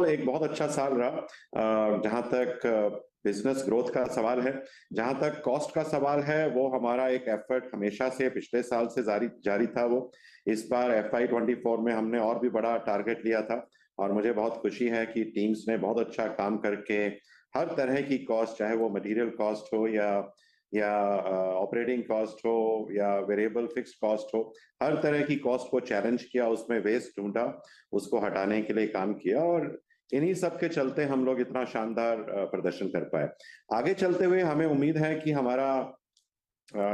Overall एक बहुत अच्छा साल रहा। जहां तक बिजनेस ग्रोथ का सवाल है, जहां तक कॉस्ट का सवाल है, वो हमारा एक एफर्ट हमेशा से पिछले साल से जारी जारी था। वो इस बार FY24 में हमने और भी बड़ा टारगेट लिया था, और मुझे बहुत खुशी है कि टीम्स ने बहुत अच्छा काम करके हर तरह की कॉस्ट, चाहे वो मटेरियल कॉस्ट हो या ऑपरेटिंग कॉस्ट हो या वेरिएबल फिक्स्ड कॉस्ट हो, हर तरह की कॉस्ट को चैलेंज किया, उसमें वेस्ट ढूंढा, उसको हटाने के लिए काम किया, और इन्हीं सब के चलते हम लोग इतना शानदार प्रदर्शन कर पाए। आगे चलते हुए हमें उम्मीद है कि हमारा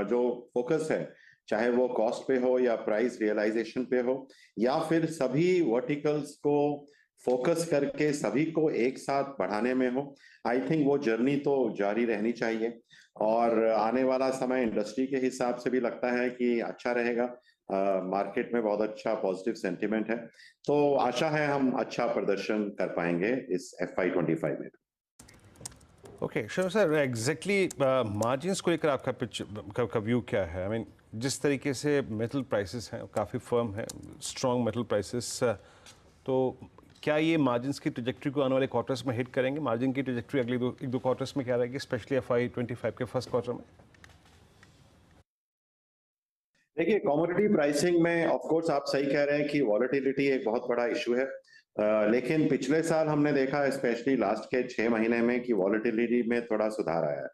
जो फोकस है, चाहे वो कॉस्ट पे हो या प्राइस रियलाइजेशन पे हो, या फिर सभी वर्टिकल्स को फोकस करके सभी को एक साथ बढ़ाने में हो, आई थिंक वो जर्नी तो जारी रहनी चाहिए। और आने वाला समय इंडस्ट्री के हिसाब से भी लगता है कि अच्छा रहेगा। मार्केट में बहुत अच्छा पॉजिटिव सेंटिमेंट है, तो आशा है हम अच्छा प्रदर्शन कर पाएंगे इस FY25 में। Okay sure sir, exactly margins को लेकर आपका पिच का व्यू क्या है? आई मीन जिस तरीके से मेटल प्राइसेस हैं काफ़ी फर्म है, स्ट्रॉन्ग मेटल प्राइसेस, तो क्या ये मार्जिन्स की ट्रेजेक्ट्री को आने वाले क्वार्टर्स में हिट करेंगे? मार्जिन की ट्रेजेक्ट्री अगले एक दो क्वार्टर्स में क्या रहेगी, स्पेशली FY25 के फर्स्ट क्वार्टर में? देखिए, कमोडिटी प्राइसिंग में ऑफ कोर्स आप सही कह रहे हैं कि वॉलेटिलिटी एक बहुत बड़ा इशू है। लेकिन पिछले साल हमने देखा, स्पेशली लास्ट के 6 महीने में, कि वॉलेटिलिटी में थोड़ा सुधार आया है।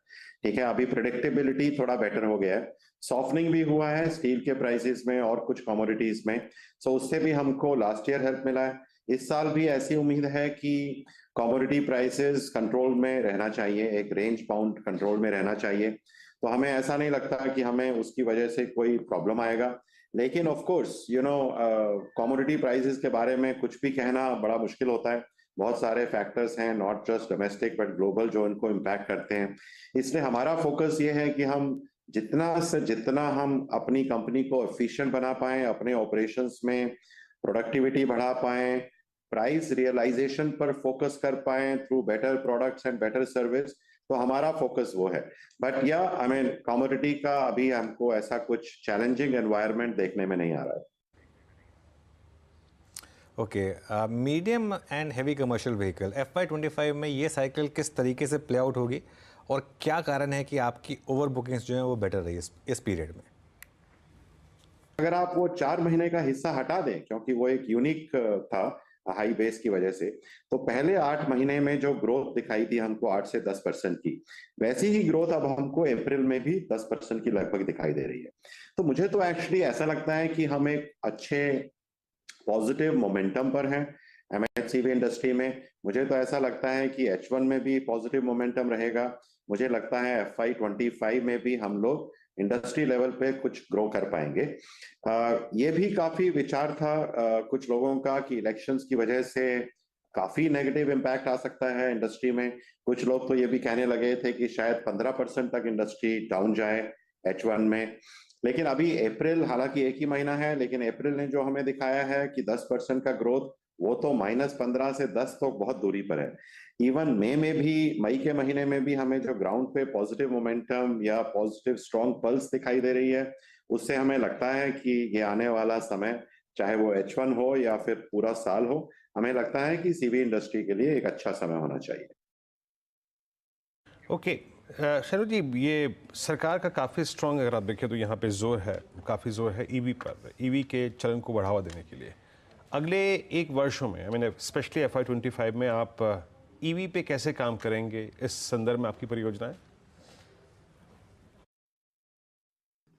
ठीक है, अभी प्रिडिक्टेबिलिटी थोड़ा बेटर हो गया है, सॉफ्टनिंग भी हुआ है स्टील के प्राइसेस में और कुछ कमोडिटीज में, सो उससे भी हमको लास्ट ईयर हेल्प मिला है। इस साल भी ऐसी उम्मीद है कि कमोडिटी प्राइसेस कंट्रोल में रहना चाहिए, एक रेंज बाउंड कंट्रोल में रहना चाहिए, तो हमें ऐसा नहीं लगता कि हमें उसकी वजह से कोई प्रॉब्लम आएगा। लेकिन ऑफ कोर्स कमोडिटी प्राइसेस के बारे में कुछ भी कहना बड़ा मुश्किल होता है। बहुत सारे फैक्टर्स हैं, not just domestic but global, जो इनको इम्पैक्ट करते हैं। इसलिए हमारा फोकस ये है कि हम जितना से जितना हम अपनी कंपनी को एफिशिएंट बना पाए, अपने ऑपरेशंस में प्रोडक्टिविटी बढ़ा पाए, प्राइस रियलाइजेशन पर फोकस कर पाए through better products and better service, तो हमारा फोकस वो है। बट या आई मीन कमोडिटी का अभी हमको ऐसा कुछ चैलेंजिंग एनवायरनमेंट देखने में नहीं आ रहा है। Okay, medium and heavy commercial vehicle FY25 में ये साइकिल किस तरीके से प्ले आउट होगी, और क्या कारण है कि आपकी ओवर बुकिंग्स जो हैं वो बेटर रही इस पीरियड में? अगर आप वो 4 महीने का हिस्सा हटा दें, क्योंकि वो एक यूनिक था हाई बेस की वजह से, तो पहले 8 महीने में जो ग्रोथ दिखाई थी हमको 8 से 10% की, वैसी ही ग्रोथ अब हमको अप्रैल में भी 10% की लगभग दिखाई दे रही है। तो मुझे तो एक्चुअली ऐसा लगता है कि हम एक अच्छे पॉजिटिव मोमेंटम पर हैं MHCV इंडस्ट्री में। मुझे तो ऐसा लगता है कि H1 में भी पॉजिटिव मोमेंटम रहेगा। मुझे लगता है FY25 में भी हम लोग इंडस्ट्री लेवल पे कुछ ग्रो कर पाएंगे। ये भी काफी विचार था कुछ लोगों का कि इलेक्शंस की वजह से काफी नेगेटिव इम्पैक्ट आ सकता है इंडस्ट्री में। कुछ लोग तो ये भी कहने लगे थे कि शायद 15% तक इंडस्ट्री डाउन जाए H1 में। लेकिन अभी अप्रैल, हालांकि एक ही महीना है, लेकिन अप्रैल ने जो हमें दिखाया है कि 10% का ग्रोथ, वो तो -15 से 10 तो बहुत दूरी पर है। इवन मई के महीने में भी हमें जो ग्राउंड पे पॉजिटिव मोमेंटम या पॉजिटिव स्ट्रॉन्ग पल्स दिखाई दे रही है, उससे हमें लगता है कि ये आने वाला समय, चाहे वो H1 हो या फिर पूरा साल हो, हमें लगता है कि सीवी इंडस्ट्री के लिए एक अच्छा समय होना चाहिए। ओके शरद जी, ये सरकार का काफ़ी स्ट्रॉन्ग अगर आप देखें तो यहाँ पे जोर है, काफ़ी जोर है ईवी पर, ईवी के चलन को बढ़ावा देने के लिए। अगले एक वर्षों में, आई मीन स्पेशली FY25 में आप ईवी पे कैसे काम करेंगे, इस संदर्भ में आपकी परियोजनाएं?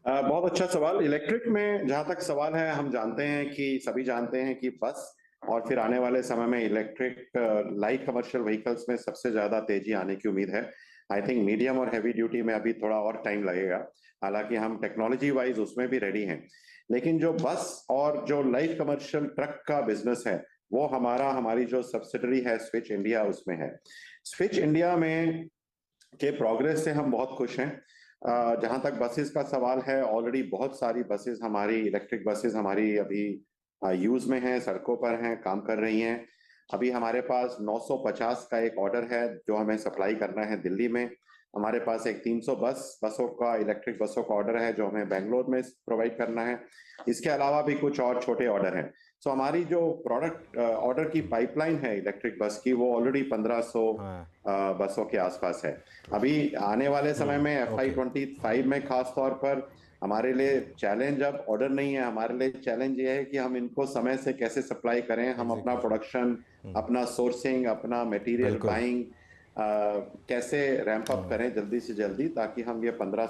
बहुत अच्छा सवाल। इलेक्ट्रिक में जहां तक सवाल है, हम जानते हैं कि सभी जानते हैं कि बस और फिर आने वाले समय में इलेक्ट्रिक लाइट कमर्शियल व्हीकल्स में सबसे ज्यादा तेजी आने की उम्मीद है। आई थिंक मीडियम और हैवी ड्यूटी में अभी थोड़ा और टाइम लगेगा, हालांकि हम टेक्नोलॉजी वाइज उसमें भी रेडी हैं। लेकिन जो बस और जो लाइट कमर्शियल ट्रक का बिजनेस है, वो हमारी जो सब्सिडरी है स्विच इंडिया, उसमें है। स्विच इंडिया में के प्रोग्रेस से हम बहुत खुश हैं। जहां तक बसेस का सवाल है, ऑलरेडी बहुत सारी बसेस हमारी, इलेक्ट्रिक बसेस हमारी अभी यूज में हैं, सड़कों पर हैं, काम कर रही हैं। अभी हमारे पास 950 का एक ऑर्डर है जो हमें सप्लाई करना है दिल्ली में। हमारे पास एक 300 बसों का, इलेक्ट्रिक बसों का ऑर्डर है जो हमें बेंगलोर में प्रोवाइड करना है। इसके अलावा भी कुछ और छोटे ऑर्डर हैं। सो हमारी जो प्रोडक्ट ऑर्डर की पाइपलाइन है इलेक्ट्रिक बस की, वो ऑलरेडी 1500 बसों के आसपास है। अभी आने वाले समय में FY25 में खास तौर पर हमारे लिए चैलेंज अब ऑर्डर नहीं है, हमारे लिए चैलेंज ये है कि हम इनको समय से कैसे सप्लाई करें, हम अपना प्रोडक्शन, अपना सोर्सिंग, अपना मटेरियल बाइंग कैसे रैंप अप करें जल्दी से जल्दी, ताकि हम ये 15